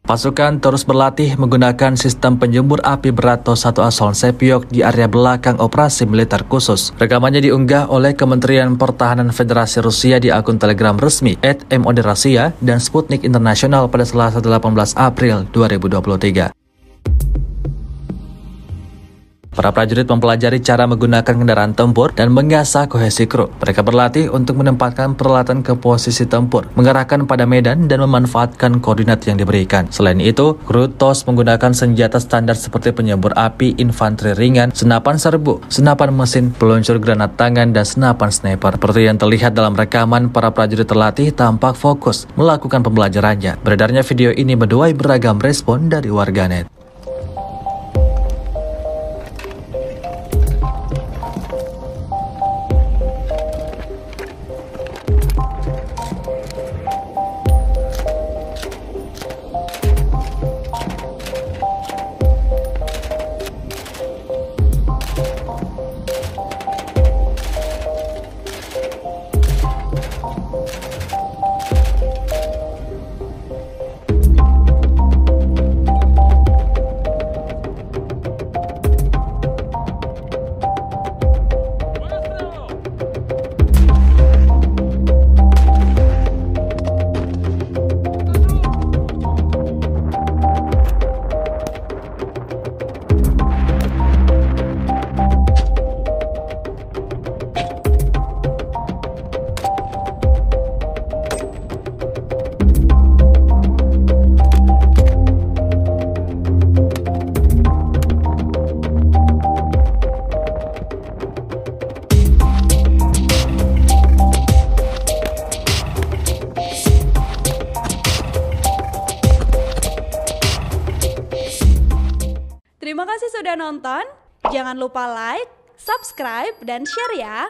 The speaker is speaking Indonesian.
Pasukan terus berlatih menggunakan sistem penyembur api berat TOS-1 Asoln Sepiok di area belakang operasi militer khusus. Rekamannya diunggah oleh Kementerian Pertahanan Federasi Rusia di akun Telegram resmi @MOD-Rusia dan Sputnik Internasional pada Selasa 18 April 2023. Para prajurit mempelajari cara menggunakan kendaraan tempur dan mengasah kohesi kru. Mereka berlatih untuk menempatkan peralatan ke posisi tempur, mengarahkan pada medan, dan memanfaatkan koordinat yang diberikan. Selain itu, kru TOS menggunakan senjata standar seperti penyembur api, infanteri ringan, senapan serbu, senapan mesin, peluncur granat tangan, dan senapan sniper. Seperti yang terlihat dalam rekaman, para prajurit terlatih tampak fokus melakukan pembelajarannya. Beredarnya video ini menuai beragam respon dari warganet. Terima kasih sudah nonton. Jangan lupa like, subscribe, dan share ya.